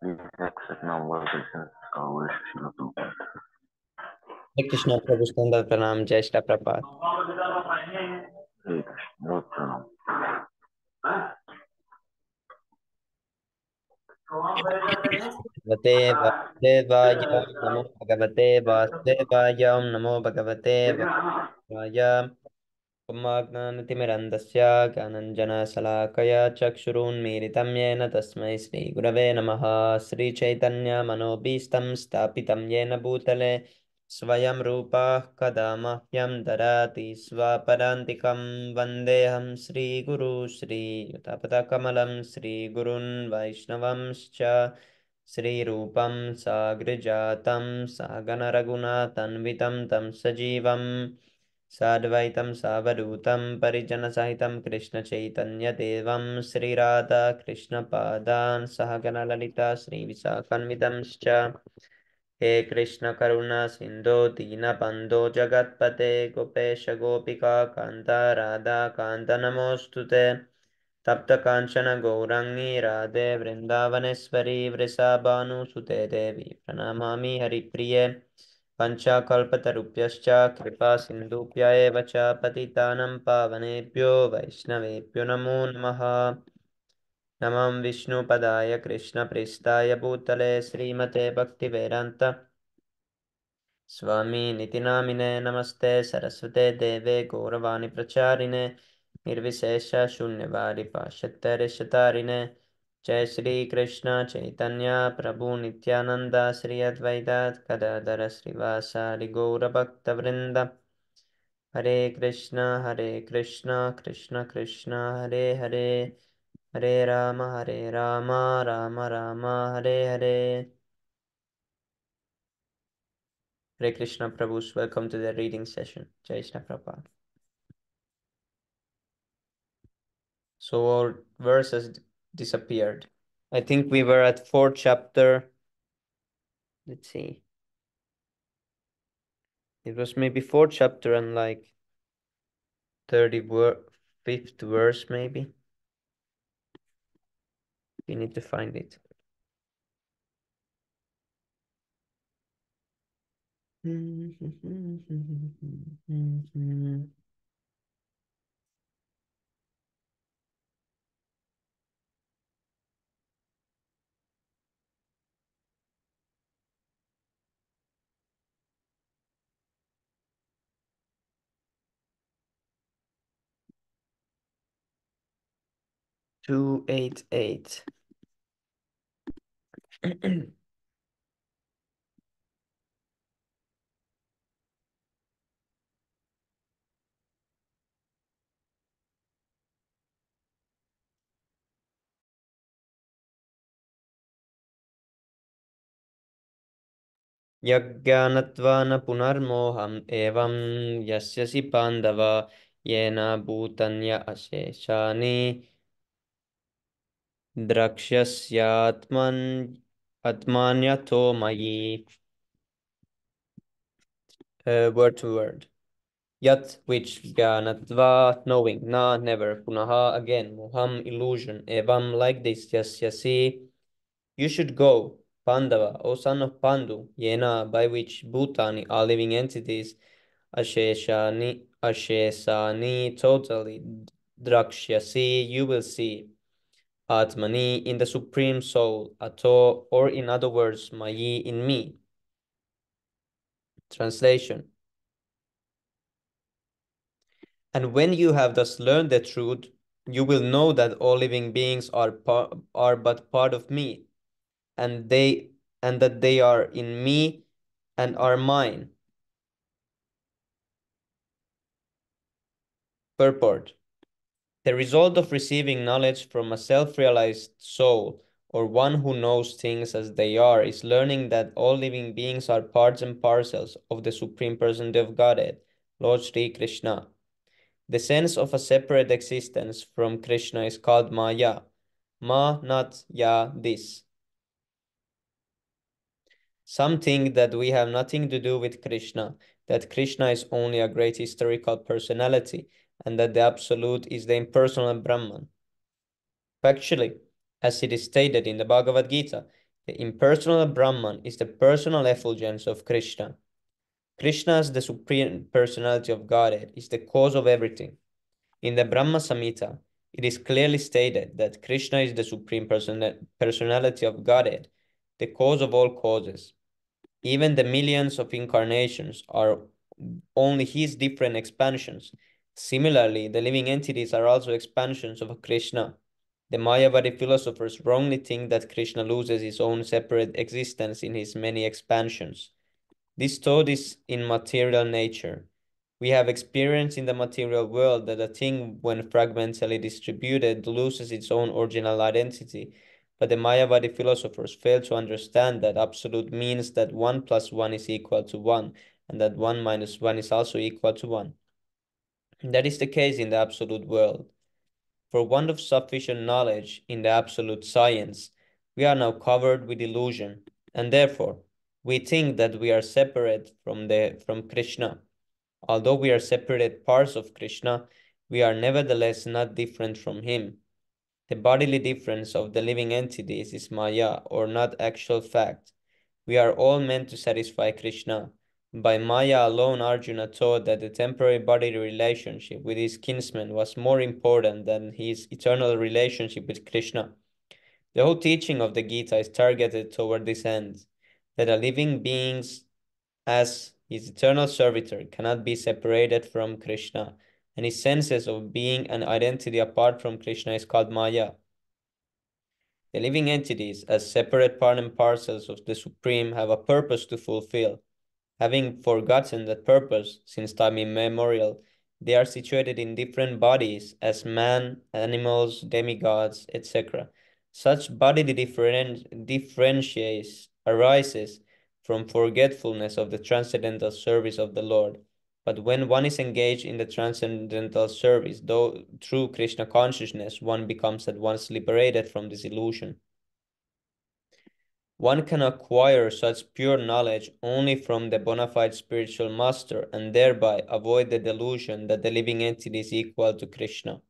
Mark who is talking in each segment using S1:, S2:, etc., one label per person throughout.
S1: Exact number of reasons always Srila Prabhupada.
S2: Hare Krishna Prabhu Sundar Pranam Jai Shri Prabhupada.
S1: Hare Krishna, Lord Pranam.
S2: Bhagavate Vasudevaya Namo Bhagavate Vasudevaya Namo Bhagavate Vasudevaya Kumagnaanatimirandasya Gyananjanasalakaya Chakshurunmilitam Yena Tasmai Shri Gurave Namaha Shri Chaitanya Manobhistam Stapitam Yena Bhutale Swayam Rupa Kadamahyam Darati Swaparantikam Vandeham Shri Guru Shri Yutapata Kamalam Shri Gurun Vaishnavamscha Shri Rupam Sagrijatam Sagana Raghunathanvitam Tam Sajivam साद्वैतं सावधूतं परिजनसहितं कृष्णचैतन्यदेवं Shri Radha कृष्णपादान् सहगणललिता श्रीविशाखान्वितंश्च हे कृष्ण करुणा सिन्धो दीनबन्धो जगत्पते गोपेश गोपिका कान्ता राधा कान्त नमोऽस्तु ते तप्त काञ्चन गौराङ्गी राधे वृन्दावनेश्वरी वृषभानुसुते देवी प्रणमामि हरिप्रिये पञ्चाकल्पतरुभ्यश्च कृपा सिन्धुभ्य एव च पतितानं पावनेभ्यो वैष्णवेभ्यो नमो नमः नमं विष्णुपदाय कृष्णप्रेष्ठाय भूतले श्रीमते भक्तिवेदान्त स्वामी नितिनामिने नमस्ते सरस्वते देवे गौरवाणी प्रचारिणे निर्विशेष शून्यवादी पाश्चात्यरिषतारिणे जय श्री कृष्ण चैतन्य प्रभु नित्यानंद श्री अद्वैत गदाधर श्रीवासादि गौरभक्तवृंद हरे Krishna Krishna Krishna Hare Hare Hare Ram Ram Ram Hare Hare. Hare Krishna Prabhus, welcome to the reading session. Jai Shri Prabhupada. So our verse has disappeared. I think we were at fourth chapter. Let's see. It was maybe fourth chapter and like 35th verse maybe. We need to find it. Two 288. यज्ञानत्वा न पुनर्मोहम् एवं यस्यसि पाण्डव येन भूतन्य अशेषानि द्रक्ष्यस्यात्मन् आत्मन्यथो मयि. Word to word. Yat, which, jnanatva, knowing, na, never, punaha, again, moham, illusion, evam, like this, yasyasi, you should go, Pandava, O son of Pandu, yena, by which Bhutani are living entities, ashesani, totally, drakshyasi, you will see, Atmani, in the Supreme Soul, Ato, or in other words, Mayi, in me. Translation. And when you have thus learned the truth, you will know that all living beings are but part of me, and that they are in me and are mine. Purport. The result of receiving knowledge from a self-realized soul, or one who knows things as they are, is learning that all living beings are parts and parcels of the Supreme Personality of Godhead, Lord Sri Krishna. The sense of a separate existence from Krishna is called Maya. Ma, not ya, this. Some think that we have nothing to do with Krishna, that Krishna is only a great historical personality, and that the Absolute is the impersonal Brahman. Factually, as it is stated in the Bhagavad Gita, The impersonal Brahman is the personal effulgence of Krishna. Krishna, as the supreme personality of Godhead, is the cause of everything. In the Brahma Samhita, it is clearly stated that Krishna is the supreme personality of Godhead, the cause of all causes. Even the millions of incarnations are only his different expansions. Similarly, the living entities are also expansions of Krishna. The Mayavadi philosophers wrongly think that Krishna loses his own separate existence in his many expansions. This thought is in material nature. We have experienced in the material world that a thing, when fragmentally distributed, loses its own original identity, but the Mayavadi philosophers fail to understand that absolute means that 1 plus 1 is equal to 1, and that 1 minus 1 is also equal to 1. That is the case in the absolute world. For want of sufficient knowledge in the absolute science, we are now covered with illusion, and therefore we think that we are separate from Krishna. Although we are separated parts of Krishna, we are nevertheless not different from him. The bodily difference of the living entities is Maya, or not actual fact. We are all meant to satisfy Krishna. By Maya alone, Arjuna thought that the temporary bodily relationship with his kinsman was more important than his eternal relationship with Krishna. The whole teaching of the Gita is targeted toward this end, that a living beings as his eternal servitor cannot be separated from Krishna, and his senses of being and identity apart from Krishna is called Maya. The living entities, as separate part and parcels of the Supreme, have a purpose to fulfill. Having forgotten that purpose since time immemorial, they are situated in different bodies as man, animals, demigods, etc. Such bodily differentiates arises from forgetfulness of the transcendental service of the Lord. But when one is engaged in the transcendental service, though through Krishna consciousness, one becomes at once liberated from this illusion. One can acquire such pure knowledge only from the bona fide spiritual master and thereby avoid the delusion that the living entity is equal to Krishna.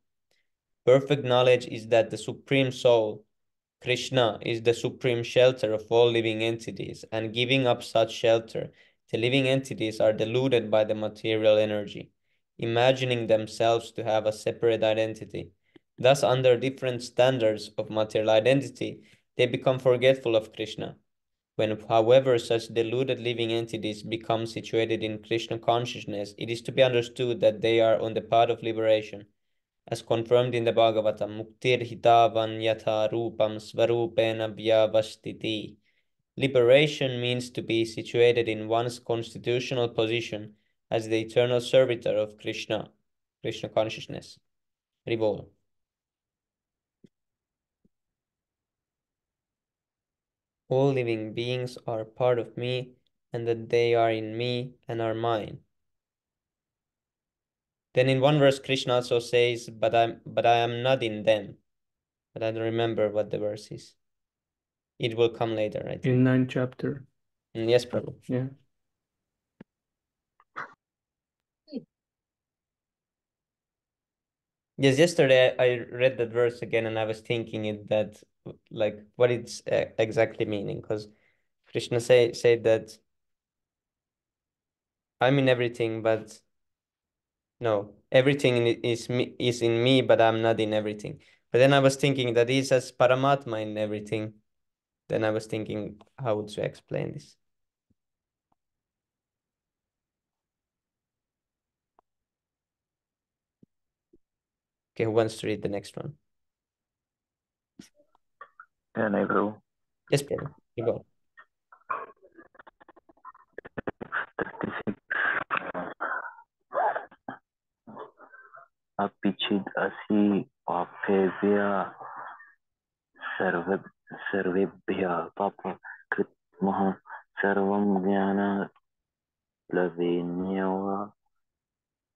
S2: Perfect knowledge is that the Supreme Soul, Krishna, is the supreme shelter of all living entities, and giving up such shelter, the living entities are deluded by the material energy, imagining themselves to have a separate identity. Thus, under different standards of material identity, they become forgetful of Krishna. When, however, such deluded living entities become situated in Krishna consciousness, it is to be understood that they are on the path of liberation. As confirmed in the Bhagavatam, Muktir hitavan yatha rupam svarupena vyavastiti. Liberation means to be situated in one's constitutional position as the eternal servitor of Krishna, Krishna consciousness. Rivol. All living beings are part of me, and that they are in me and are mine. Then in one verse, Krishna also says, but I am not in them. But I don't remember what the verse is. It will come later, I think.
S3: In 9th chapter.
S2: Yes, Prabhu.
S3: Yeah.
S2: Yes, yesterday I read that verse again and I was thinking it that like what it's exactly meaning, because Krishna said that I'm in everything, but no, everything is in me, but I'm not in everything. But then I was thinking that he says Paramatma in everything. Then I was thinking how would you explain this? Okay, who wants to read the next one?
S1: Can I, bro?
S2: Yes, Prabhu. You go.
S1: 36. Apichid asi papevya सर्वेभ्यः पापकृत्मः सर्वं ज्ञानप्लवेनैव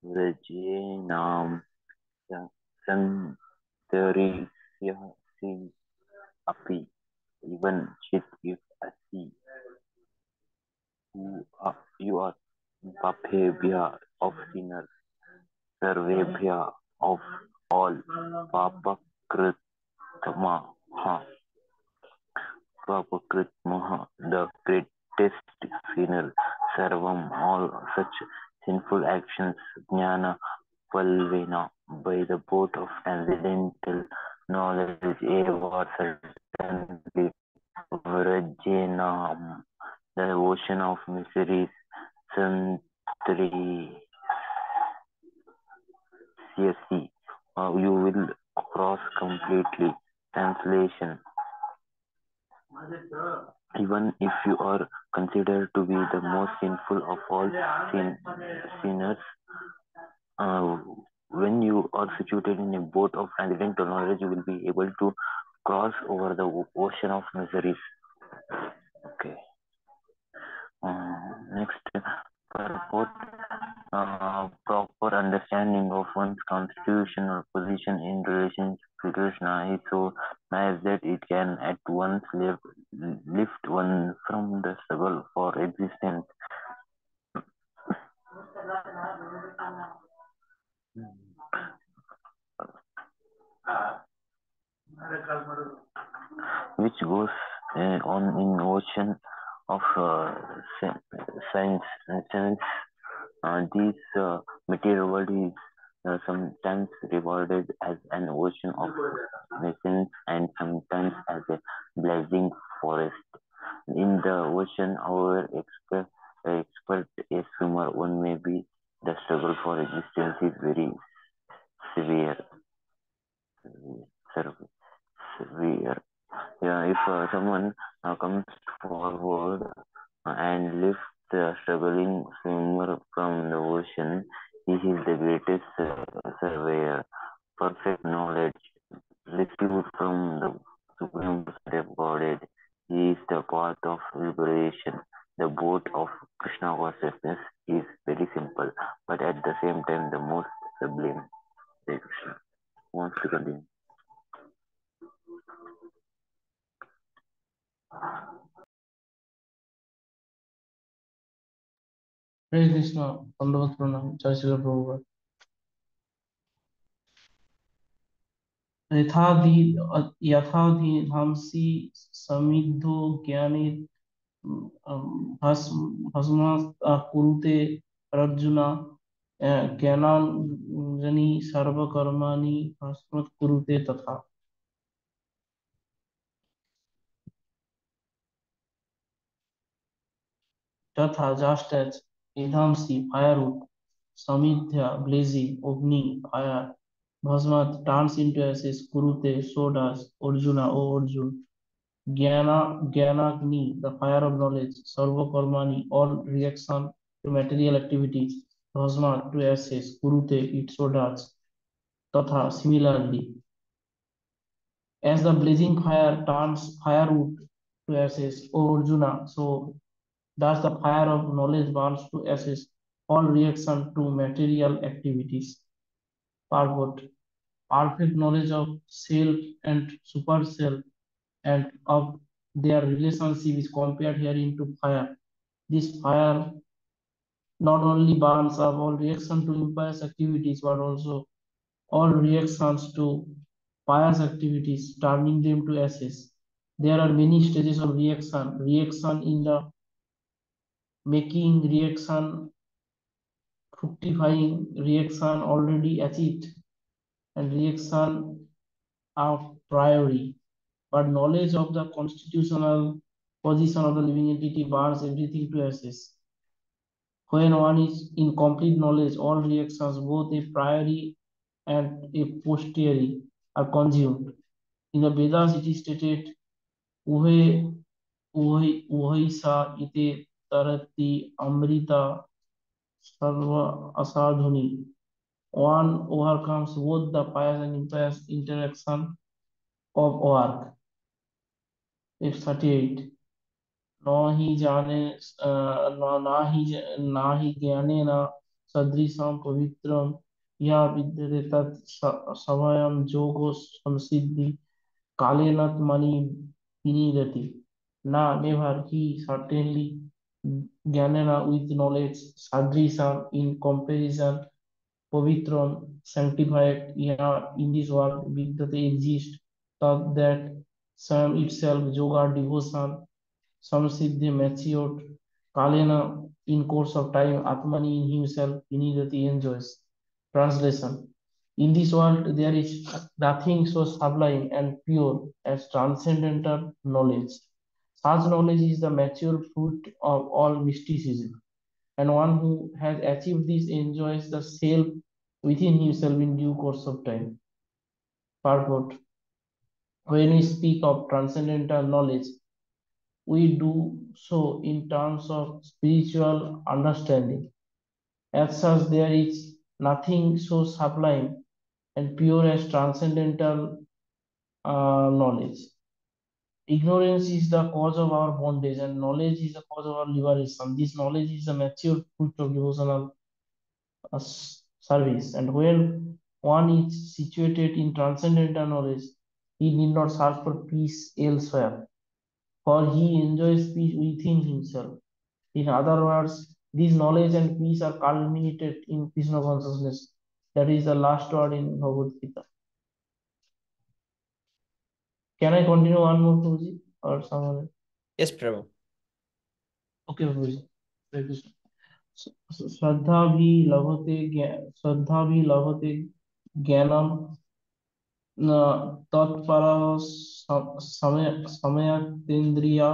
S1: व्रजेनां सन्तरिष्यसि अपि even cheat if asi you are papebhya of sinners sarvebhya of all papakritmah Svapakritmaha, the greatest sinner, Sarvam, all such sinful actions, Jnana Palvena, by the boat of transcendental knowledge, Eva certainly, Vrajanam, the ocean of miseries, Santri CSC, you will cross completely. Translation: even if you are considered to be the most sinful of all sinners, uh, when you are situated in a boat of transcendental knowledge, you will be able to cross over the ocean of miseries. Okay. Next, purport. Proper understanding of one's constitutional position in relation to Krishna is so nice that it can at once lift one from the struggle for existence. Which goes on in ocean of science. This material world is sometimes regarded as an ocean of nations and sometimes as a blazing forest. In the ocean, our expert a swimmer, one may be the struggle for existence is very severe. Severe. Yeah, if someone comes forward and lifts the struggling swimmer from the ocean, he is the greatest surveyor. Perfect knowledge received from the Supreme Personality of Godhead. He is the path of liberation. The boat of Krishna consciousness is very simple, but at the same time the most sublime. Hare Krishna. Who wants to continue?
S3: हरे कृष्ण दंडवत प्रणाम जय श्री प्रभुपाद यथाधिधांसि समिद्धो ज्ञाने भस्म कुरुते अर्जुन ज्ञानांजनि सर्वकर्माणि भस्म कुरुते तथा just as idhamsi firewood samidhya blazing ogni fire bhasmat turns into ashes kurute so does Arjuna. O Arjun, Jnanagni, the fire of knowledge, Sarva Karmani, all reaction to material activities, Bhasma to ashes, Kurute, it so does. Tatha, similarly, as the blazing fire turns firewood to ashes, O Arjuna, so does the fire of knowledge burns to ashes all reaction to material activities. Purport: perfect knowledge of self and super self and of their relationship is compared herein to fire. This fire not only burns up all reaction to impious activities, but also all reactions to pious activities, turning them to ashes. There are many stages of reaction. Reaction in the making, reaction fructifying, reaction already achieved, and reaction a priori. But knowledge of the constitutional position of the living entity burns everything to ashes. When one is in complete knowledge, all reactions, both a priori and a posteriori, are consumed. In the Vedas, it is stated, Uhe Uhaisa ite tarati amrita sarva asadhuni. One overcomes both the pious and impious interaction of work. It's 38. न हि ज्ञानेन सदृशं पवित्रं या विद्यते तत् सभयं जोगो संसिद्धि कालेन मणि विनिरति. Na, never, he certainly ज्ञानेन with knowledge sadrisam in comparison Pavitram, sanctified, yeah, in this world, Vidyate exists, that Sam itself, yoga, devotion, samsiddhi matured, kalena in course of time, atmani in himself, vinidati enjoys. Translation. In this world, there is nothing so sublime and pure as transcendental knowledge. Such knowledge is the mature fruit of all mysticism, and one who has achieved this enjoys the self within himself in due course of time. Purport. When we speak of transcendental knowledge, we do so in terms of spiritual understanding. As such, there is nothing so sublime and pure as transcendental knowledge. Ignorance is the cause of our bondage, and knowledge is the cause of our liberation. This knowledge is a mature fruit of devotional service, and when one is situated in transcendental knowledge, he need not search for peace elsewhere, for he enjoys peace within himself. In other words, this knowledge and peace are culminated in Krishna consciousness. That is the last word in Bhagavad Gita. Can I continue one more, Prabhuji, or someone?
S2: Yes, Prabhu.
S3: Okay, Prabhuji. Hare Krishna. श्रद्धा भी लभते ज्ञानम तत्पर समयतेन्द्रिया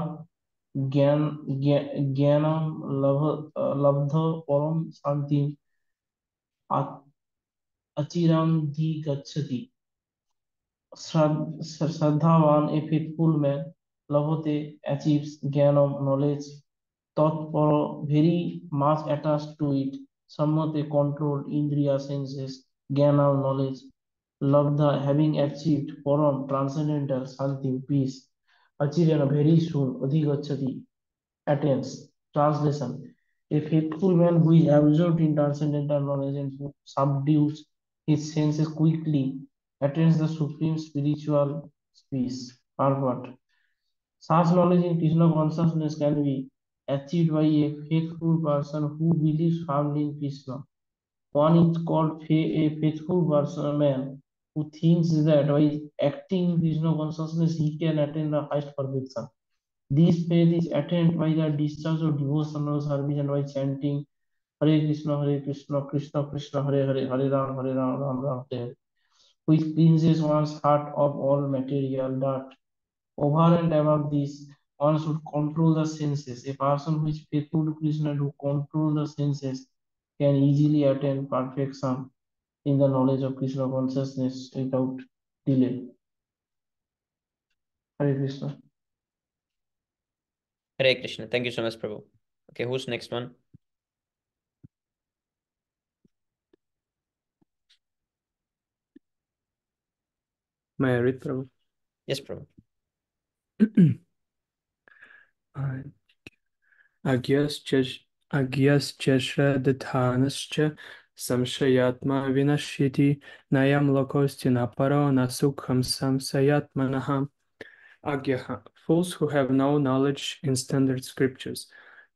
S3: ज्ञानम लब्ध परम शांति अचिराधिगच्छति. Shraddhavan, a faithful man, Lavate achieves jnanam, knowledge, Tatpara, very much attached to it, Sammate, controlled, Indriya, senses, Jnana, knowledge, Labdha, having achieved, Param, transcendental, something, peace, Achirana, very soon, Adhigachati, attains. Translation. A faithful man who is absorbed in transcendental knowledge and who subdues his senses quickly attains the supreme spiritual peace. Purport. Such knowledge in Krishna consciousness can be achieved by a faithful person who believes firmly in Krishna. One is called a faithful person, man who thinks that by acting in Krishna consciousness he can attain the highest perfection. This faith is attained by the discharge of devotional service and by chanting Hare Krishna, Krishna Krishna, Hare Hare, Hare Ram, Ram Ram, Hare Hare, which cleanses one's heart of all material dirt. Over and above this, one should control the senses. A person who is faithful to Krishna and who control the senses can easily attain perfection in the knowledge of Krishna consciousness without delay. Hare Krishna.
S2: Hare Krishna. Thank you so much, Prabhu. Okay, who's next one?
S4: May I read, Prabhu?
S2: Yes, Prabhu.
S4: Agyascha shraddhanascha samshayatma vinashyati nayam lokosti naparo nasukham samsayatmanaha. Agyaha, fools who have no knowledge in standard scriptures.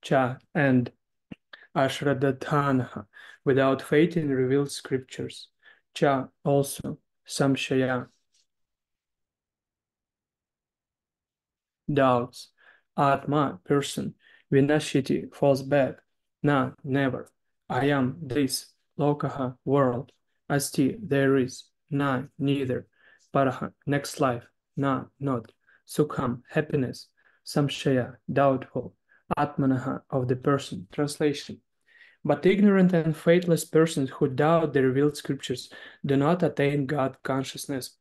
S4: Cha, and ashraddhanaha, without faith in revealed scriptures. Cha, also, samshaya, doubts. Atma, person. Vinashiti, falls back. Na, never. I am, this. Lokaha, world. Asti, there is. Na, neither. Paraha, next life. Na, not. Sukham, happiness. Samshaya, doubtful. Atmanaha, of the person. Translation. But ignorant and faithless persons who doubt the revealed scriptures do not attain God consciousness.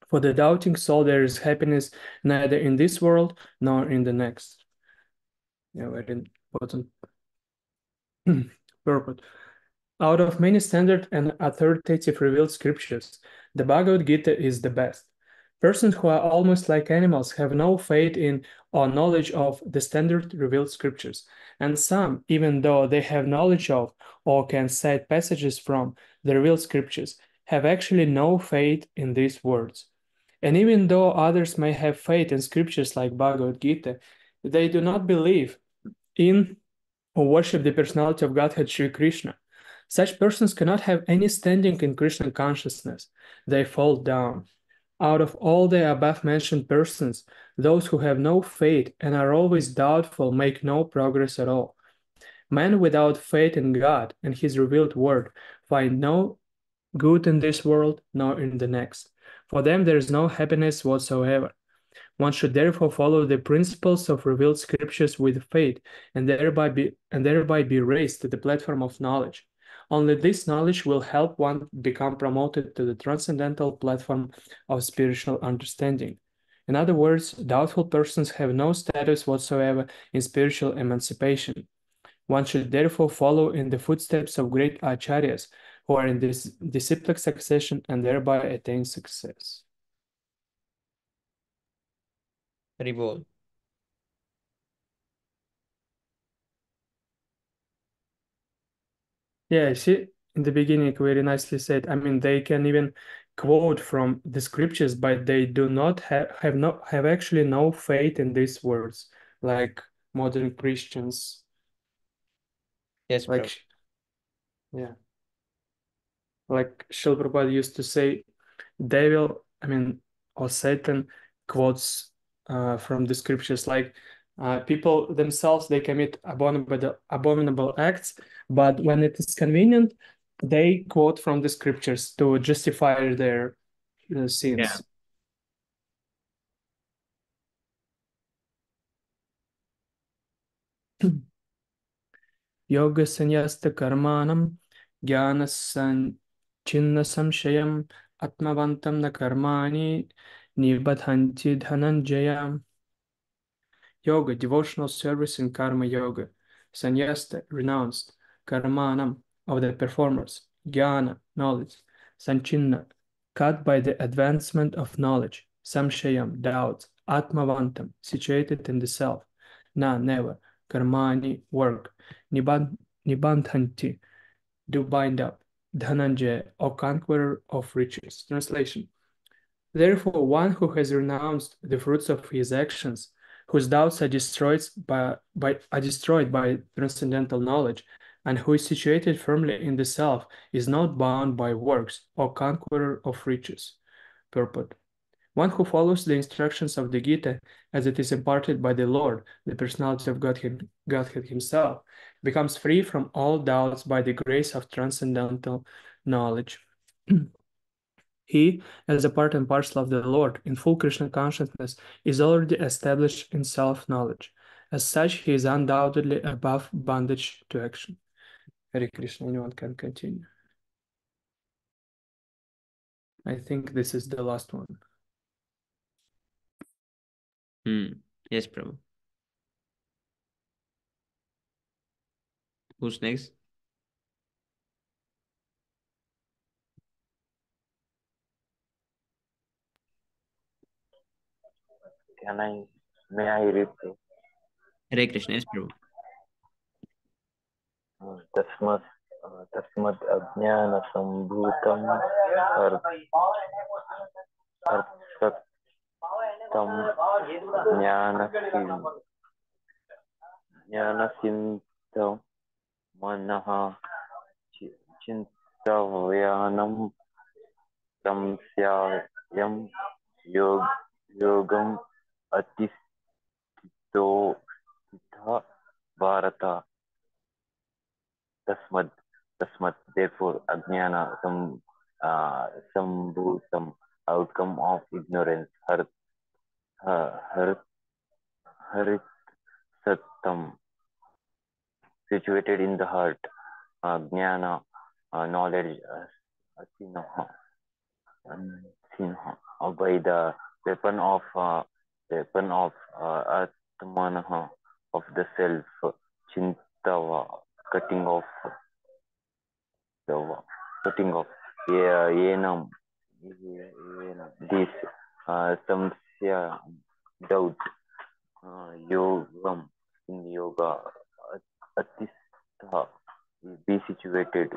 S4: For the doubting soul, there is happiness neither in this world nor in the next. Yeah, very important purport. Out of many standard and authoritative revealed scriptures, the Bhagavad Gita is the best. Persons who are almost like animals have no faith in or knowledge of the standard revealed scriptures, and some, even though they have knowledge of or can cite passages from the revealed scriptures, have actually no faith in these words. And even though others may have faith in scriptures like Bhagavad Gita, they do not believe in or worship the personality of Godhead Sri Krishna. Such persons cannot have any standing in Krishna consciousness. They fall down. Out of all the above-mentioned persons, those who have no faith and are always doubtful make no progress at all. Men without faith in God and His revealed word find no good in this world nor in the next. For them there is no happiness whatsoever. One should therefore follow the principles of revealed scriptures with faith and thereby be raised to the platform of knowledge. Only this knowledge will help one become promoted to the transcendental platform of spiritual understanding. In other words, doubtful persons have no status whatsoever in spiritual emancipation. One should therefore follow in the footsteps of great acharyas who are in this disciplic succession and thereby attain success.
S2: Haribol.
S4: Yeah, see, in the beginning, very nicely said. I mean, they can even quote from the scriptures, but they do not have actually no faith in these words, like modern Christians.
S2: Yes,
S4: Like,
S2: Prabhu.
S4: yeah, like Srila Prabhupada used to say, devil, I mean, or Satan quotes from the scriptures, like people themselves, they commit abominable acts, but when it is convenient, they quote from the scriptures to justify their sins. Yoga sanyasta karmanam jnana chinna samshayam atmavantam na karmani nibadhanti dhananjayam. Yoga, devotional service in karma yoga. Sannyasta, renounced. Karmanam, of the performers. Jnana, knowledge. Sanchinna, cut by the advancement of knowledge. Samshayam, doubts. Atmavantam, situated in the self. Na, never. Karmani, work. Nibandhanti, do bind up. Dhananjaya, or conqueror of riches. Translation. Therefore, one who has renounced the fruits of his actions, whose doubts are destroyed by transcendental knowledge, and who is situated firmly in the self, is not bound by works or conqueror of riches. Purport. One who follows the instructions of the Gita as it is imparted by the Lord, the personality of Godhead Himself, becomes free from all doubts by the grace of transcendental knowledge. He, as a part and parcel of the Lord, in full Krishna consciousness, is already established in self-knowledge. As such, he is undoubtedly above bondage to action. Hare Krishna, anyone can continue. I think this is the last one.
S2: Yes, Prabhu. Who's next?
S1: May I read?
S2: Hare Krishna, yes, Prabhu.
S1: तस्मत् अज्ञानसम्भूतं अर्धसक्तं ज्ञानसिन्धौ मनः चिन्तयानं संस्यायं योगम् अतिष्ठितो Bharat तस्मत् therefore ajnana sambhutam outcome of ignorance harit sattam situated in the heart jnana knowledge asinaha by the weapon of atmanaha of the self chintava cutting off yenam this samsya doubt yogam in yoga atistha be situated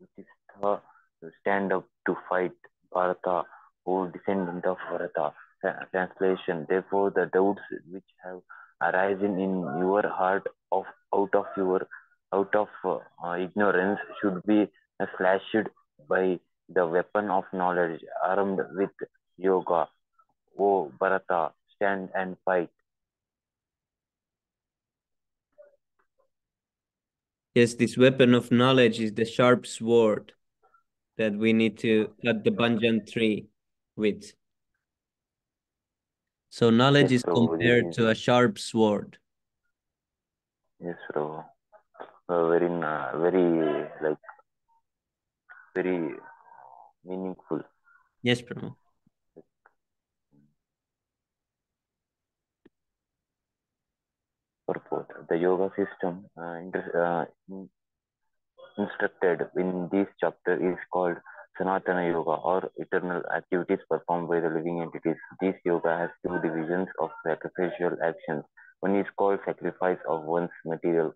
S1: utistha to stand up to fight bharata who descendant of bharata. Translation. Therefore the doubts which have arisen in your heart out of ignorance should be slashed by the weapon of knowledge armed with yoga. O Bharata, stand and fight.
S2: Yes, this weapon of knowledge is the sharp sword that we need to cut the banyan tree with. So knowledge
S1: Yes,
S2: is
S1: bro.
S2: compared to a sharp sword.
S1: Yes, bro. Very like very meaningful
S2: Yes, Pramo.
S1: purport. The yoga system instructed in this chapter is called Sanatana Yoga, or eternal activities performed by the living entities. This yoga has two divisions of sacrificial actions. One is called sacrifice of one's material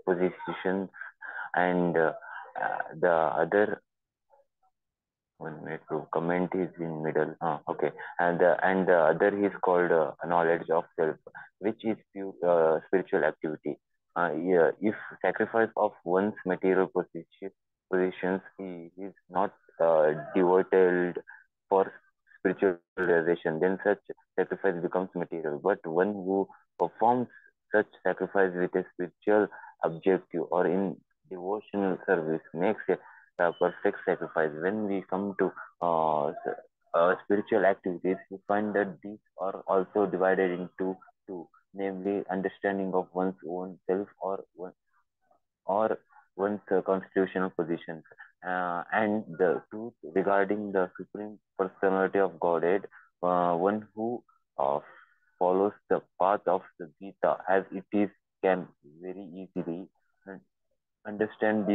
S1: position, and the other, 1 minute to comment is in middle. Okay, and the other is called knowledge of self, which is pure spiritual activity. Yeah, if sacrifice of one's material positions is not devoted for spiritual realization, then such sacrifice becomes material. But one who performs such sacrifice with a spiritual objective or in devotional service makes a perfect sacrifice. When we come to spiritual activities, we find that these are also divided into two, namely understanding of one's own self or one's constitutional positions, and the truth regarding the supreme personality of Godhead. One who uh, follows the path of the Gita as it is can very easily understand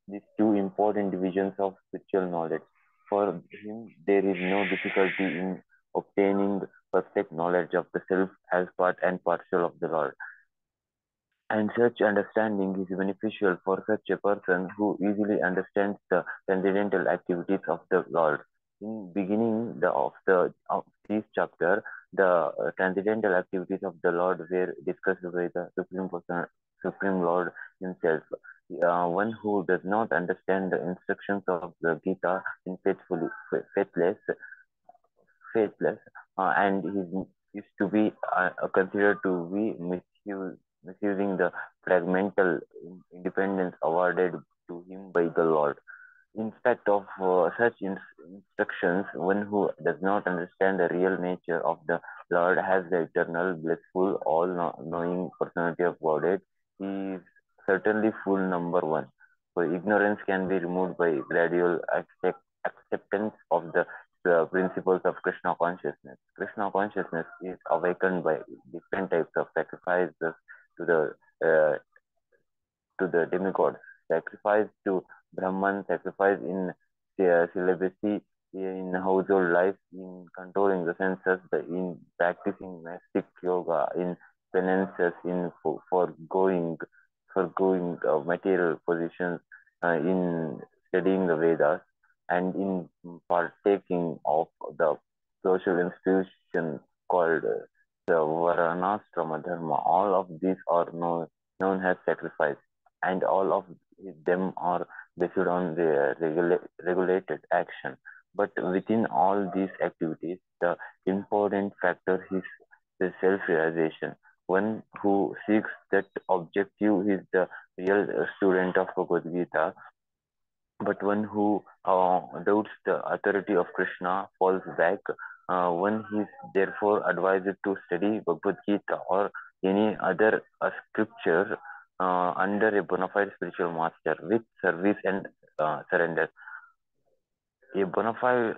S1: these two important divisions of spiritual knowledge. For him, there is no difficulty in obtaining perfect knowledge of the self as part and parcel of the Lord. And such understanding is beneficial for such a person who easily understands the transcendental activities of the Lord. In beginning of this chapter, the transcendental activities of the Lord were discussed by the Supreme Lord Himself. One who does not understand the instructions of the Gita is faithless, and is to be considered to be misusing the fragmental independence awarded to him by the Lord. In fact of such instructions, one who does not understand the real nature of the Lord has the eternal, blissful, all-knowing personality of Godhead. He is certainly full number one. So ignorance can be removed by gradual acceptance of the principles of Krishna consciousness. Krishna consciousness is awakened by different types of sacrifices to the uh, to the demigods, sacrifice to Brahman, sacrifice in celibacy, in household life, in controlling the senses, in practicing mystic yoga, in penances, in forgoing material positions, in studying the Vedas, and in partaking of the social institution called the Varnashrama Dharma. All of these are known as sacrifice, and all of them are based on the regulated action. But within all these activities, the important factor is the self-realization. One who seeks that objective is the real student of Bhagavad Gita, but one who doubts the authority of Krishna falls back. One is therefore advised to study Bhagavad Gita or any other scripture under a bona fide spiritual master with service and surrender. A bona fide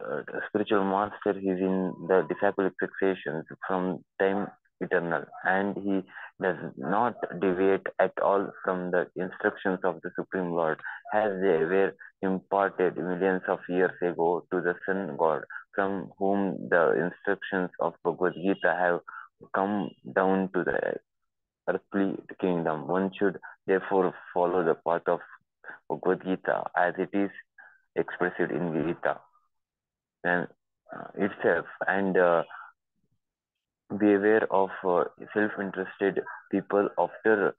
S1: spiritual master is in the disciplic fixations from time eternal, and he does not deviate at all from the instructions of the Supreme Lord, as they were imparted millions of years ago to the Sun God, from whom the instructions of Bhagavad Gita have come down to the earthly kingdom. One should therefore follow the path of Bhagavad Gita as it is expressed in Gita and itself, and be aware of self-interested people after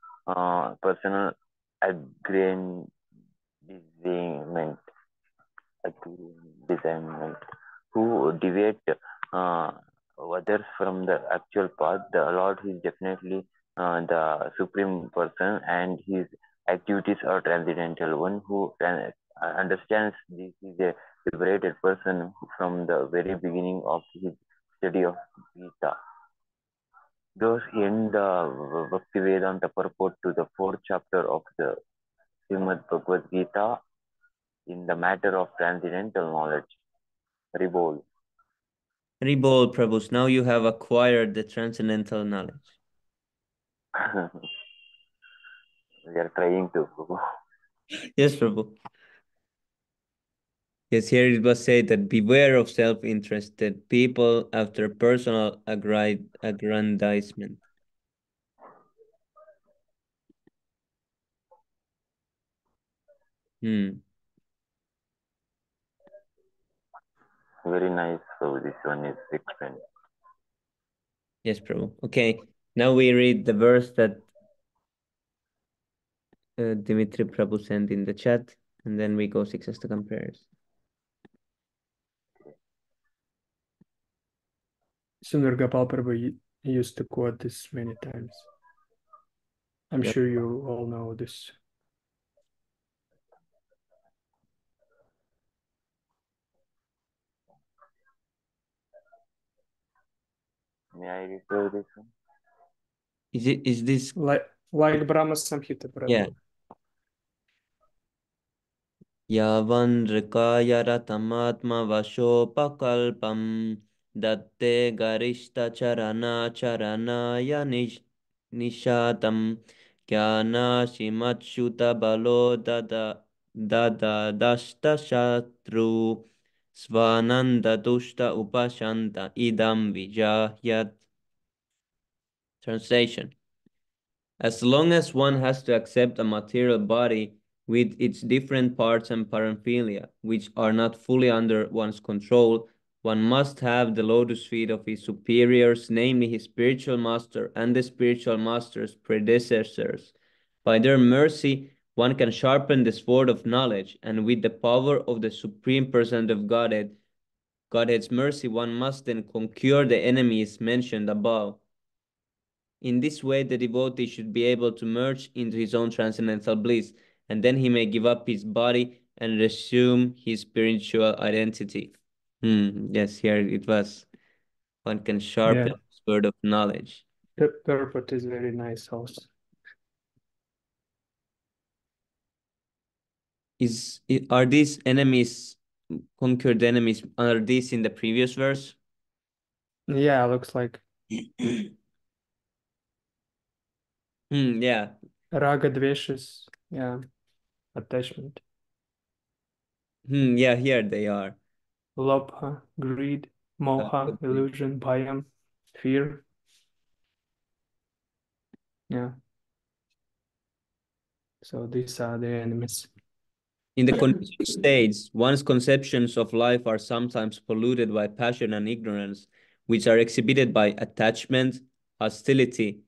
S1: personal aggrandizement. aggrandizement. who deviate others from the actual path. The Lord is definitely the supreme person, and his activities are transcendental. One who understands this is a liberated person from the very beginning of his study of Gita. Thus end the Bhaktivedanta purport to the fourth chapter of the Srimad Bhagavad Gita in the matter of transcendental knowledge. Ribol.
S2: Haribol, Prabhus, now you have acquired the transcendental knowledge.
S1: We are trying to.
S2: Yes, Prabhu. Yes, here it was said that beware of self-interested people after personal aggrandizement. Hmm.
S1: Very nice. So this one is explained.
S2: Yes, Prabhu. Okay, now we read the verse that Dimitri Prabhu sent in the chat, and then we go six Astakam prayers.
S4: Sundar Gopal Prabhu used to quote this many times. I'm
S2: Yep.
S4: sure you all know this.
S1: May I refer this one?
S2: Is this
S4: Like Brahma Samhita Prabhu.
S2: yeah. Yavanrikayaratamātma vashopakalpam datte garishta charana charanaya nishatam jnanashimachuta balo dada shatru svananda tushta upashanta idam vijahyat. Translation: as long as one has to accept a material body with its different parts and paraphernalia, which are not fully under one's control, one must have the lotus feet of his superiors, namely his spiritual master and the spiritual master's predecessors. By their mercy, one can sharpen the sword of knowledge, and with the power of the Supreme Person of Godhead's mercy, one must then conquer the enemies mentioned above. In this way, the devotee should be able to merge into his own transcendental bliss, and then he may give up his body and resume his spiritual identity. Yes, here it was. One can sharpen
S4: Yeah,
S2: his word of knowledge.
S4: the purport is very nice also.
S2: Are these enemies, conquered enemies, are these in the previous verse?
S4: Yeah, looks like
S2: Yeah.
S4: Raga Dveshas, yeah, attachment.
S2: Yeah, here they are.
S4: Lobha, greed, moha, illusion, bhayam, fear. Yeah. So these are the enemies.
S2: In the conditioned states, one's conceptions of life are sometimes polluted by passion and ignorance, which are exhibited by attachment, hostility,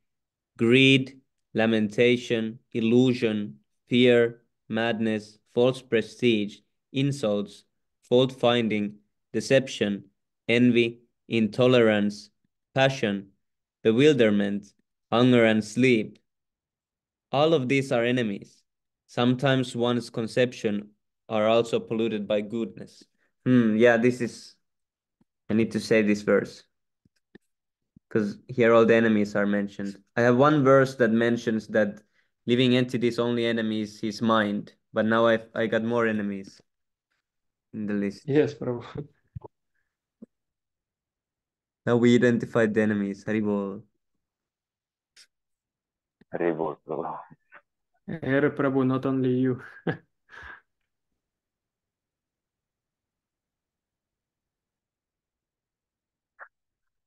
S2: greed, lamentation, illusion, fear, madness, false prestige, insults, fault finding, deception, envy, intolerance, passion, bewilderment, hunger, and sleep. All of these are enemies. Sometimes one's conception are also polluted by goodness. Yeah, I need to say this verse because here all the enemies are mentioned. I have one verse that mentions that living entity's only enemy is his mind, but now I got more enemies in the list.
S4: Yes, Prabhu.
S2: Now we identified the enemies. Haribol.
S1: Ribol.
S4: Here, Prabhu, not only you.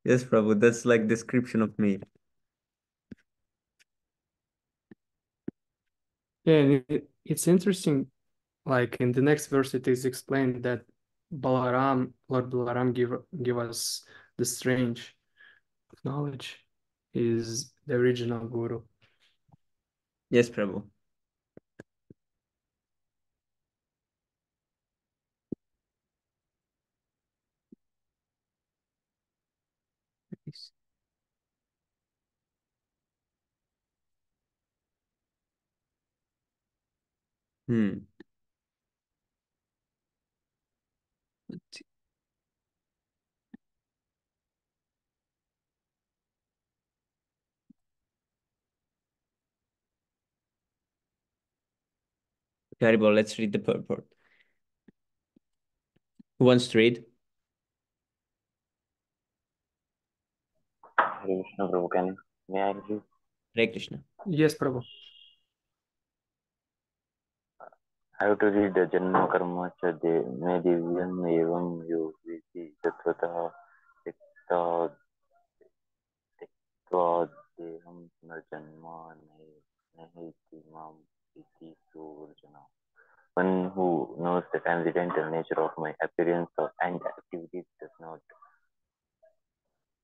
S2: Yes, Prabhu, that's like description of me.
S4: Yeah, it's interesting. Like in the next verse, it is explained that Lord Balaram give us the strange knowledge. Is the original guru.
S2: Yes, Prabhu. Hmm. Let's see. Terrible. Let's read the purport. Who wants to read?
S1: Hare Krishna, Prabhu, may I read?
S2: Hare Krishna.
S4: Yes, Prabhu.
S1: I have to read the Janma Karma cha me divyam evam yo viti tatvataha tikta tikta deham narjanma nahiti mam iti surjana. One who knows the transcendental nature of my appearance and activities does not,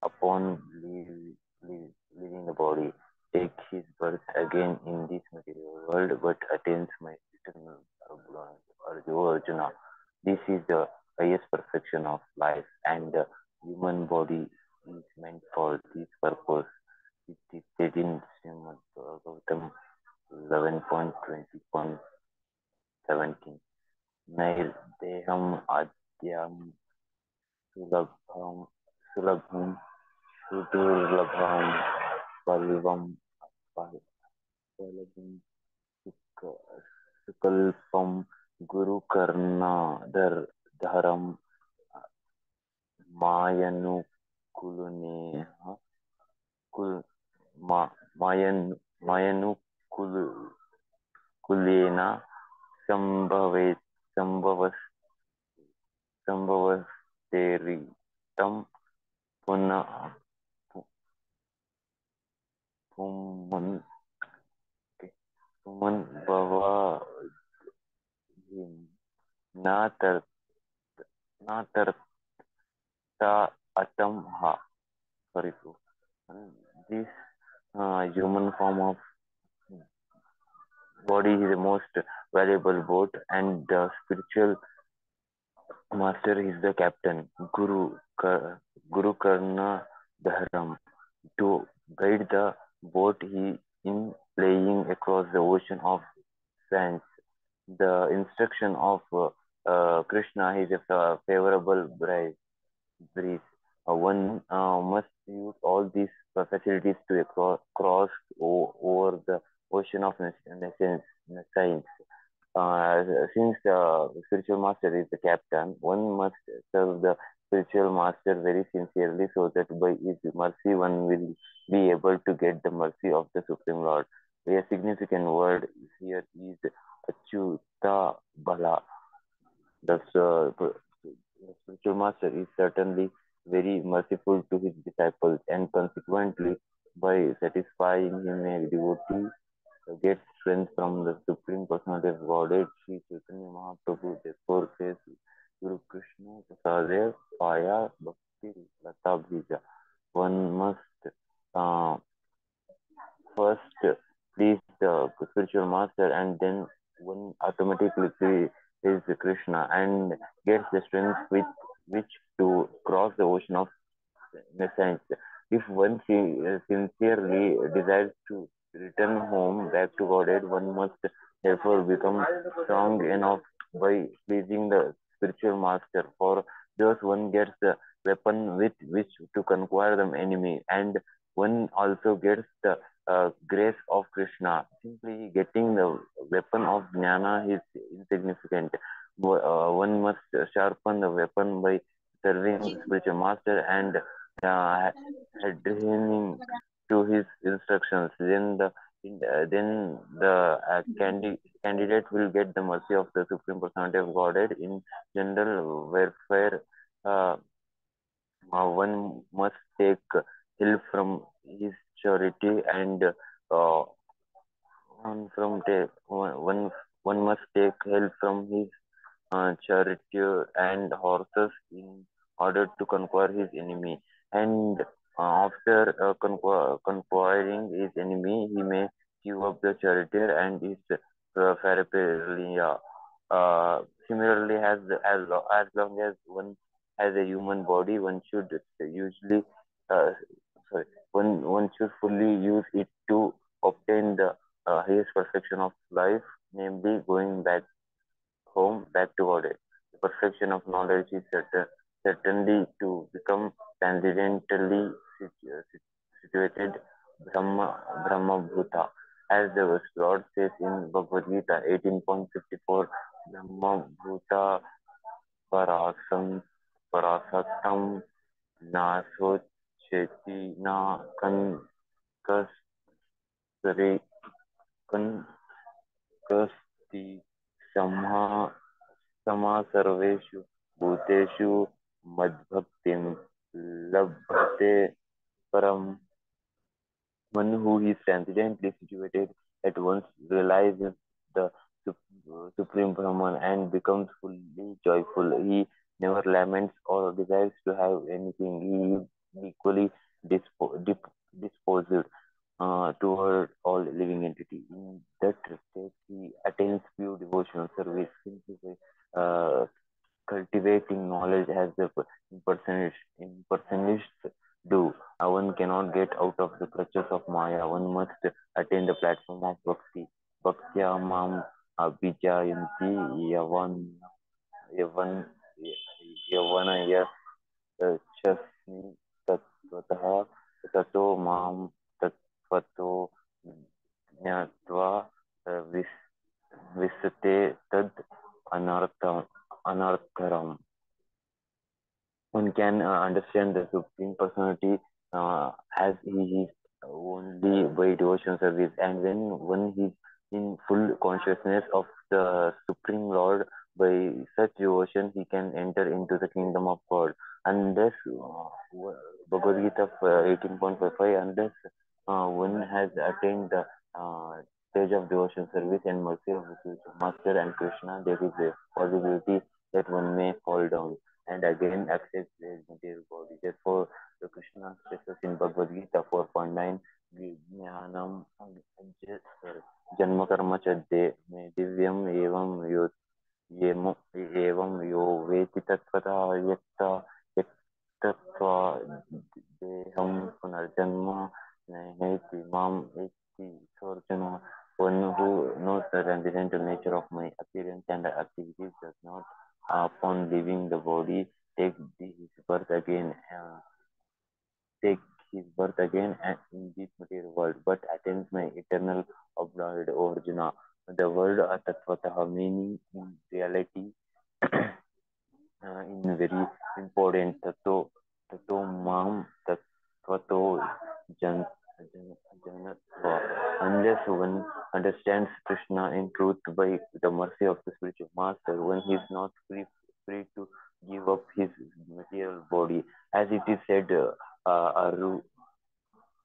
S1: upon leaving the body, take his birth again in this material world, but attains my eternal Arjuna. This is the highest perfection of life, and the human body is meant for this purpose. It is said in Srimad Bhagavatam 11.20.17. Nair adyam sulabham sulabham सुदुर्लभम पल्लवम पल्लवम सुकल्पम गुरुकर्णाधरम मायनुकुलने कुल मायन मायनुकुलेन संभवे संभव संभवस्तेरितम पुनः पुमन पुमन भवा न तर न तरता atam ha. Sorry, this human form of body is the most valuable boat, and the spiritual master is the captain. Guru Karna Dharam. To guide the boat, he in playing across the ocean of sands. The instruction of Krishna is a favorable breeze. One must use all these facilities to cross over the ocean of science. Since the spiritual master is the captain, one must serve the spiritual master very sincerely so that by his mercy one will be able to get the mercy of the Supreme Lord. A significant word here is Achyuta Bala. The spiritual master is certainly very merciful to his disciples, and consequently, by satisfying him, a devotee gets strength from the Supreme Personality of Godhead. Sri Chaitanya Mahaprabhu therefore says, Guru Krishna Prasade Paya Bhakti Lata Bhija. One must uh, first please the spiritual master, and then one automatically please Krishna and gets the strength with which to cross the ocean of sense. If one sincerely desires to return home back to Godhead, one must therefore become strong enough by pleasing the spiritual master. For thus one gets the weapon with which to conquer the enemy, and one also gets the grace of Krishna. Simply getting the weapon of jnana is insignificant. One must sharpen the weapon by serving spiritual master and adhering to his instructions. Then the candidate will get the mercy of the Supreme Personality of Godhead. In general welfare, one must take help from his charity, and one must take help from his charioteer and horses in order to conquer his enemy. And after conquering his enemy, he may give up the charioteer and his paraphernalia. Similarly, as long as one has a human body, one should usually uh, sorry, one should fully use it to obtain the highest perfection of life. namely going back home, back to Godhead. The perfection of knowledge is certainly to become transcendentally situated Brahma Bhuta. As the Lord says in Bhagavad Gita 18.54, Brahma Bhuta Parasam Parasattam Nasocheti Na Kankasri Kankasti Samha Sama Sarveshu Bhuteshu Madbhaktim Labhate Param. One who is transcendently situated at once realizes the Supreme Brahman and becomes fully joyful. He never laments or desires to have anything. He is equally disposed toward all living entity. In that state, he attains pure devotional service, simply by cultivating knowledge as the impersonalists do. One cannot get out of the clutches of Maya. One must attain the platform of Bhakti. Bhaktya mam abhijayanti yavan yavanaya chasmi tatvatah tato mam tatvato ज्ञात्वा विसते tad anartharam. One can understand the Supreme Personality as he is only by devotion service, and when one is in full consciousness of the Supreme Lord, by such devotion he can enter into the kingdom of God. Unless Bhagavad Gita 18.55, unless one has attained the stage of devotion service and mercy of the spiritual master and Krishna, there is a possibility that one may fall down and again accept their material body. Therefore, the Krishna stresses in Bhagavad Gita 4.9, Jnanam Janma Karma Chadde Me Divyam Evam Yo Veti Tatvata Yakta Yaktatva Deham Punarjanma Neheti Mam Eti Sorjana. One who knows the transcendental nature of my appearance and activities does not, upon leaving the body, take his birth again, take his birth again in this material world, but attains my eternal abode, O Arjuna. The word Tatvataha meaning in reality in very important tato mam tattvato jan, janatva. Unless one understands Krishna in truth by the mercy of the spiritual master, one is not free to give up his material body. As it is said,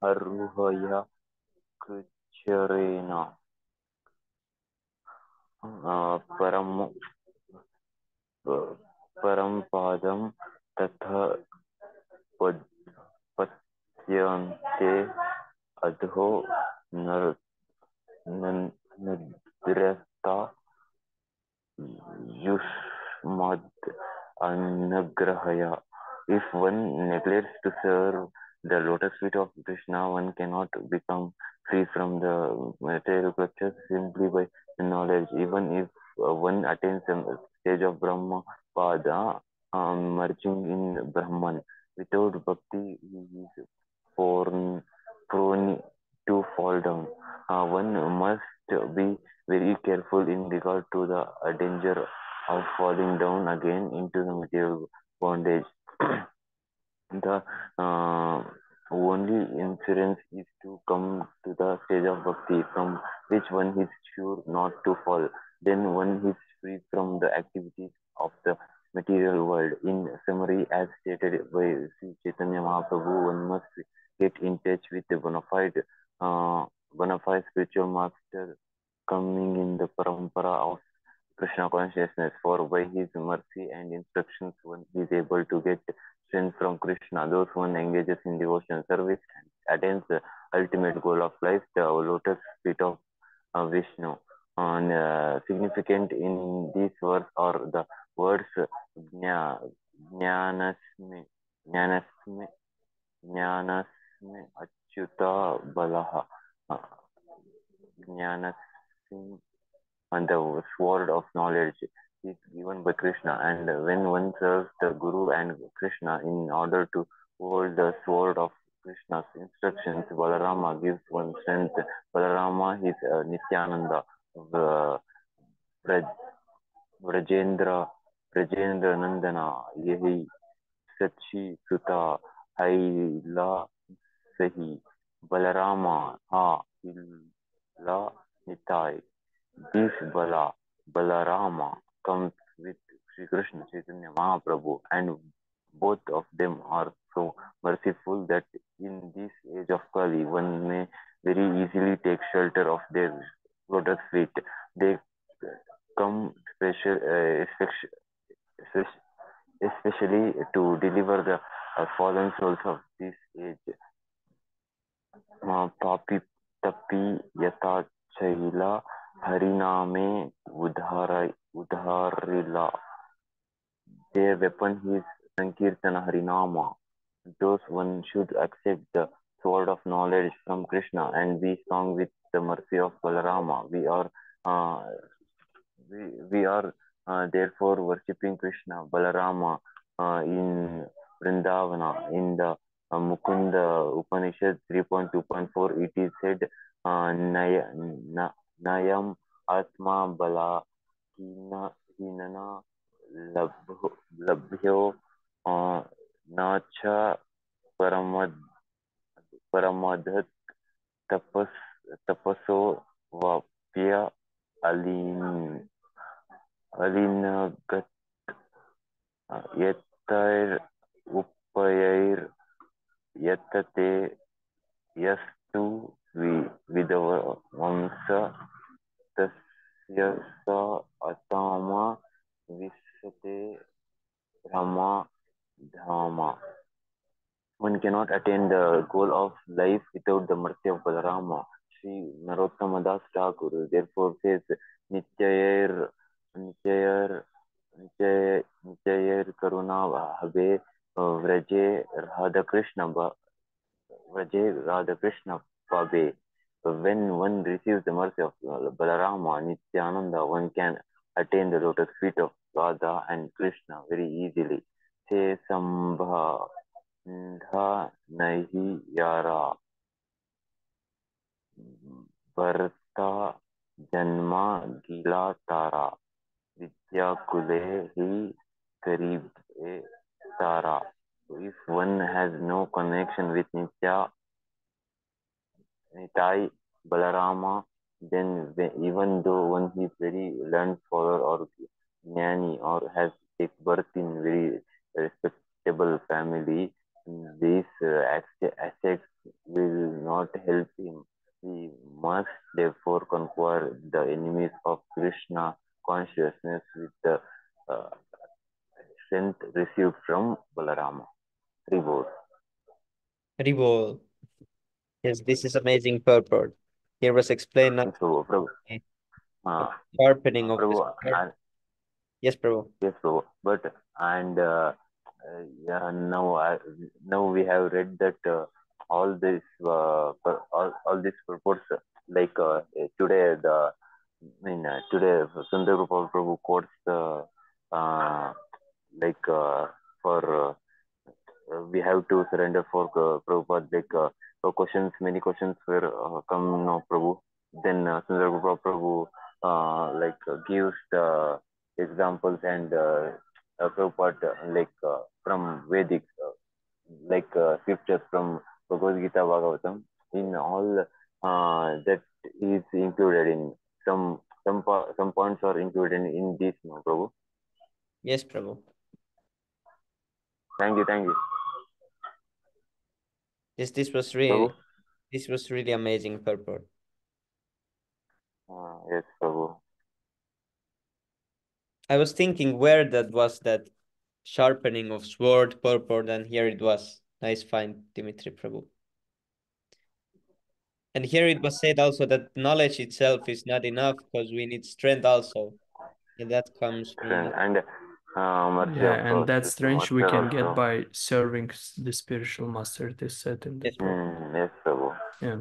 S1: aruhaya kucharena param Parampadam Tatha Patyante Adho Nadrata Yushmad Anagrahaya. If one neglects to serve the lotus feet of Krishna, one cannot become free from the material clutches simply by knowledge. Even if one attains the stage of Brahma Pada, merging in Brahman, without bhakti, he is prone to fall down. One must be very careful in regard to the danger of falling down again into the material bondage. The only insurance is to come to the stage of bhakti from which one is sure not to fall. Then one is free from the activities of the material world. In summary, as stated by Sri Chaitanya Mahaprabhu, one must get in touch with the bona fide spiritual master coming in the parampara of Krishna consciousness, for by his mercy and instructions one is able to get strength from Krishna. Those one engages in devotion service and attains the ultimate goal of life, the lotus feet of Vishnu. And significant in this verse are the words Jnanasmi, Jnanasmi, Jnanasmi Achyuta Balaha, Jnanasmi and the sword of knowledge is given by Krishna. And when one serves the Guru and Krishna in order to hold the sword of Krishna's instructions, Balarama gives one strength. Balarama is Nityananda, uh, Vraj- Vrajendra, Vrajendra Nandana, Yehi Sachi Suta, Haila Sahi, Balarama, Ha, Illa Nitai. This Balarama comes with Sri Krishna Chaitanya Mahaprabhu, and both of them are so merciful that in this age of Kali, one may very easily take shelter of their lotus feet. They come especially to deliver the fallen souls of this age. पापी तपी यथा चैला हरिनामे उधारिला. Their weapon is Sankirtana Harinama. Those one should accept the sword of knowledge from Krishna and be strong with the mercy of Balarama. Uh, we are therefore worshipping Krishna, Balarama in Vrindavana. In the Mukunda Upanishad 3.2.4, it is said, Nayam Atma Bala Hinana Labhyo Nacha Paramad Paramadhat Tapaso Vapya Alin Alinagat Yetair Uppayair Yetate Yastu Vidavamsa Tasyasa Atama Visate Rama Dhama. One cannot attain the goal of life without the mercy of Balarama. Sri Narottama Das Thakur therefore says, Nityayer, Nityayer, Nityayer Karuna Habe Vraje Radha Krishna Vraje Radha Krishna Pabe. When one receives the mercy of Balarama, Nityananda, one can attain the lotus feet of Radha and Krishna very easily. Say Sambha Dha nahi yara Bharta janma gila tara Vidya kule hi karib e tara. So if one has no connection with Nitai Balarama, then even though one is very learned scholar or jnani or has take birth in very respectable family, these assets will not help him. He must therefore conquer the enemies of Krishna consciousness with the uh, strength received from Balarama. Reward.
S2: Ribol. Yes, this is amazing purport. Here was explained not
S1: So, Prabhu,
S2: sharpening of the
S1: Prabhu,
S2: sword. Yes, Prabhu.
S1: yes, Prabhu. But and yeah, now we have read that all this all these purports today today Sundar Gopal Prabhu quotes uh, like for we have to surrender for Prabhupada. Questions, many questions were come now, Prabhu. Then Sundar Gopal Prabhu gives the examples and Prabhupada from Vedic scriptures from Bhagavad Gita, Bhagavatam. In all that is included in some points are included in this, no, Prabhu.
S2: Yes, Prabhu.
S1: Thank you, thank you.
S2: This was
S1: Prabhu.
S2: really amazing purport.
S1: Yes, Prabhu.
S2: I was thinking where that sharpening of sword purport, and here it was. Nice find, Dimitri Prabhu. And here it was said also that knowledge itself is not enough because we need strength also. And that comes from
S1: And mercy
S4: Yeah,
S1: of
S4: and that
S1: this
S4: strength we
S1: master
S4: can get
S1: also.
S4: by serving the spiritual master, they said in the
S2: Yes,
S4: book.
S1: Yes, Prabhu.
S4: Yeah.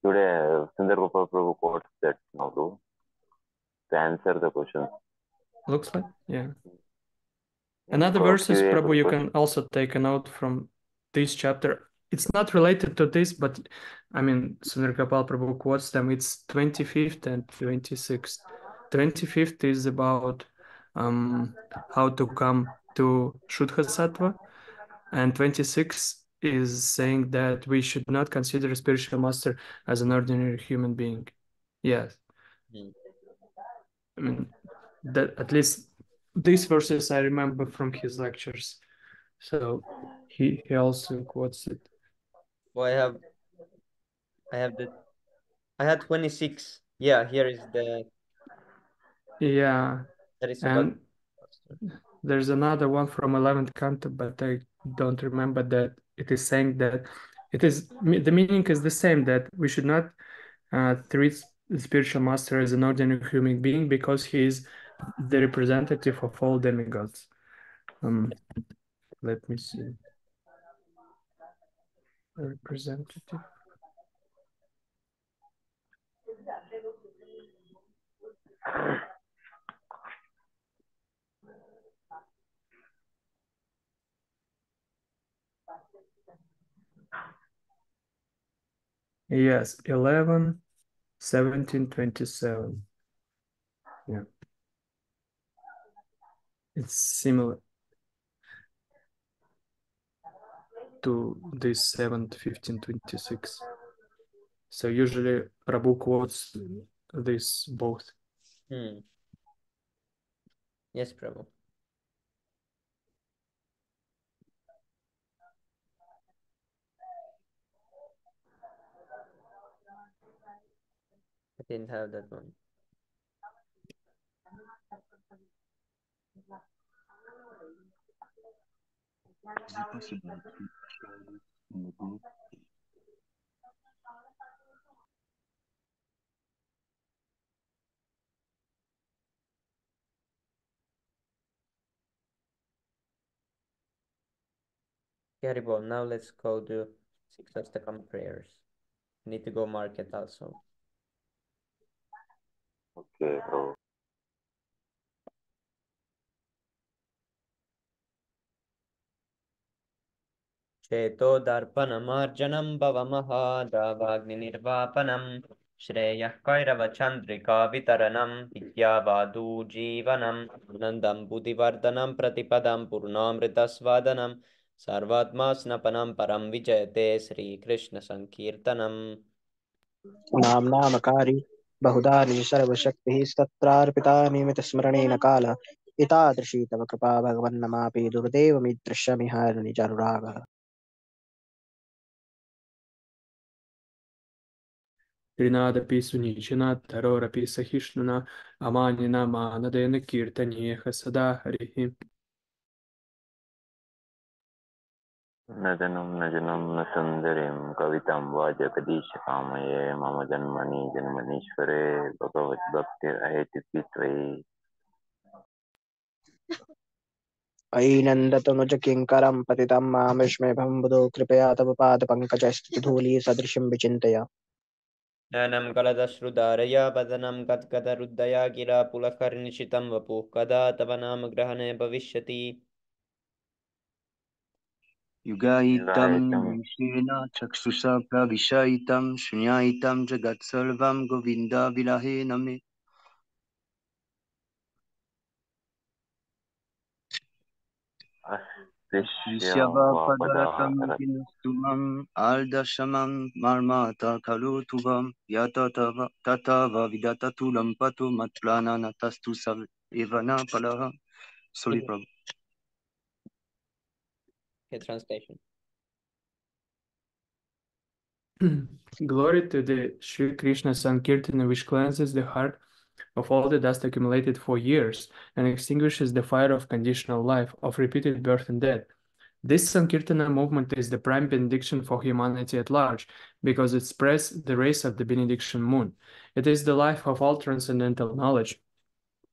S1: Today, Sundar Gopal Prabhu quotes that now, Prabhu, answer the question.
S4: Looks like, yeah.
S1: Yeah,
S4: Another verses,
S1: QA
S4: Prabhu, you
S1: question.
S4: can also take a note from this chapter. It's not related to this, but I mean, Sundar Kapal Prabhu quotes them. It's 25th and 26th. 25th is about how to come to Shuddha Sattva, and 26th is saying that we should not consider a spiritual master as an ordinary human being. Yes. I mean, that at least these verses I remember from his lectures. So he also quotes it.
S2: Well, I had 26. Yeah, here is
S4: Yeah,
S2: that is about.
S4: and there's another one from 11th canto, but I don't remember that it is saying that the meaning is the same, that we should not treat the spiritual master as an ordinary human being because he is the representative of all demigods. Let me see. Representative. Yes, 11, 17, 27. Yeah. It's similar to this 7, 15, 26. So usually Prabhu quotes this both.
S2: Yes, Prabhu. I didn't have that one.
S5: Is it possible to share this in the group?
S2: Haribol, now let's go to 6 prayers. Need to go market also.
S1: Okay, bro.
S2: चेतो दर्पणमार्जनं भवमहादावाग्निर्वापनं श्रेयः कैरवचन्द्रिका वितरणं विद्यावादूजीवनं नन्दं बुद्धिवर्धनं प्रतिपदं पूर्णामृतस्वादनं सर्वात्मा स्नपनं परं विजयते श्रीकृष्णसङ्कीर्तनम्
S6: नाम्नामकारी बहुधा निजसर्वशक्तिः स्तत्रार्पिता नियमितस्मरणेन कालः एतादृशी तव कृपा भगवन्नमापि दुर्दैवमिदृश्यमिह निजानुरागः
S4: Trinadapi sunicina tarorapi sahishnuna amanina manadena kirtanieha sada harihi.
S1: न जनं न जनं न सुन्दरीं कवितां वा जगदीशकामये मम जन्मनि जन्मनीश्वरे भगवद्भक्तिरहेति त्वयि
S6: अयि नन्दतनुज किङ्करं पतितं मां विस्मयभं बुधो कृपया तव पादपङ्कजस्तुधूली सदृशं विचिन्तय
S2: ज्ञानं कलदश्रुधारया वदनं गद्गदरुद्धया गिरा पुलकर्निशितं वपुः कदा तव नाम ग्रहणे भविष्यति
S5: युगायितं
S1: गायितं
S5: निमिषेण चक्षुषा प्रविशयितं शून्यायितं जगत्सर्वं गोविन्दविलहेन मे
S1: अस्पृश्य
S5: अस्पृश्य वा
S1: वा
S5: पदार्थं
S1: पदाः
S5: किनुस्तुमम् आर्दशमं मर्माता खलु तुभं यत तथाव विदततुलं पतु मत्प्राणनतस्तु स एव न फलः. Sorry, Prabhu.
S2: Okay, translation.
S4: Glory to the Sri Krishna Sankirtana, which cleanses the heart of all the dust accumulated for years and extinguishes the fire of conditional life, of repeated birth and death. This Sankirtana movement is the prime benediction for humanity at large, because it spreads the rays of the benediction moon. It is the life of all transcendental knowledge.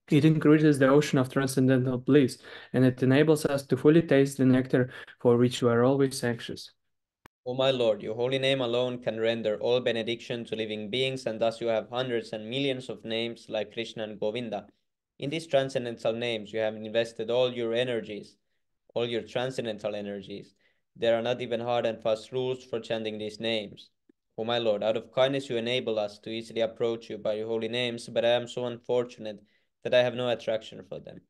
S4: It increases the ocean of transcendental bliss, and it enables us to fully taste the nectar for which we are always anxious.
S2: O my Lord, your holy name alone can render all benediction to living beings, and thus you have hundreds and millions of names like Krishna and Govinda. In these transcendental names, you have invested all your energies, all your transcendental energies. There are not even hard and fast rules for chanting these names. O my Lord, out of kindness you enable us to easily approach you by your holy names, but I am so unfortunate that I have no attraction for them.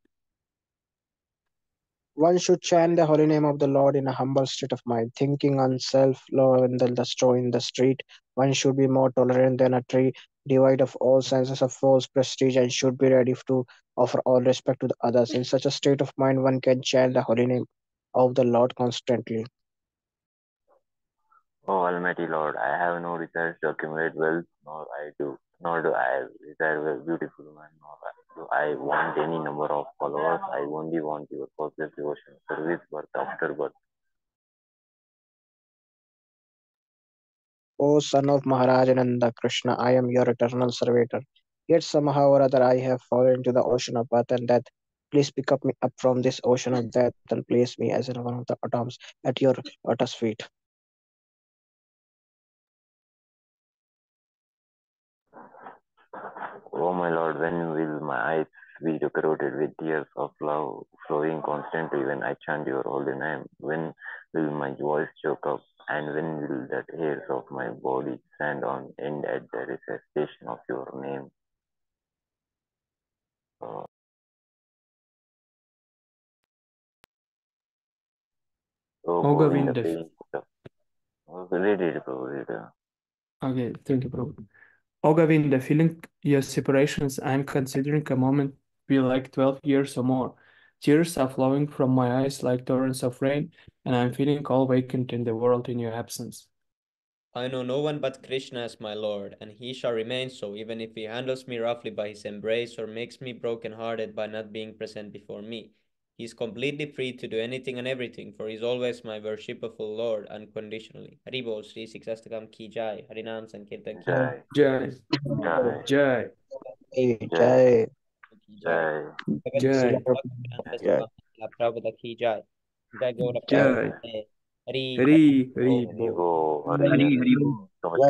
S6: One should chant the holy name of the Lord in a humble state of mind, thinking on self-love and the straw in the street. One should be more tolerant than a tree, devoid of all senses of false prestige, and should be ready to offer all respect to the others. In such a state of mind, one can chant the holy name of the Lord constantly.
S1: O Almighty Lord, I have no desire to accumulate wealth, nor do I desire a beautiful woman, nor do I want any number of followers. I only want your perfect devotion, service, birth after birth.
S6: O son of Maharaj Ananda Krishna, I am your eternal servitor. Yet somehow or other I have fallen into the ocean of birth and death. Please pick up me up from this ocean of death and place me as in one of the atoms at your lotus feet.
S1: O my Lord, when will my eyes be decorated with tears of love flowing constantly when I chant your holy name? When will my voice choke up? And when will the hairs of my body stand on end at the recitation of your name? Uh, O
S4: O
S1: Govinda,
S4: Govinda.
S1: feeling read it, bro, read it.
S4: Okay, thank you, bro. O Govinda, feeling your separations, I am considering a moment be like 12 years or more. Tears are flowing from my eyes like torrents of rain, and I am feeling all vacant in the world in your absence.
S2: I know no one but Krishna as my Lord, and he shall remain so, even if he handles me roughly by his embrace or makes me broken-hearted by not being present before me. He is completely free to do anything and everything, for he is always my worshipful Lord unconditionally. Hari Bol Shri Siksastakam Ki Jai, Harinam Sankirtan Ki
S1: Jai,
S4: Jai,
S1: Jai,
S4: Jai,
S6: Jai,
S1: Jai,
S6: Jai,
S2: Ki Jai.
S1: Jai,
S2: Bhagavad
S6: Srila
S4: Jai,
S2: Gita
S6: Prabhupada, Jai.
S2: Prabhupada Prabhupada Ki Jai. Jai Gaura
S1: Jai.
S4: Jai.
S2: Prabhupada. Hari Hari
S4: Hari,
S2: Bol.
S4: Hari
S1: Hari
S4: Bol.
S1: Bo,
S5: Hari
S1: Hari
S5: Hari
S1: Hari.
S5: Bo.
S1: So much
S6: Jai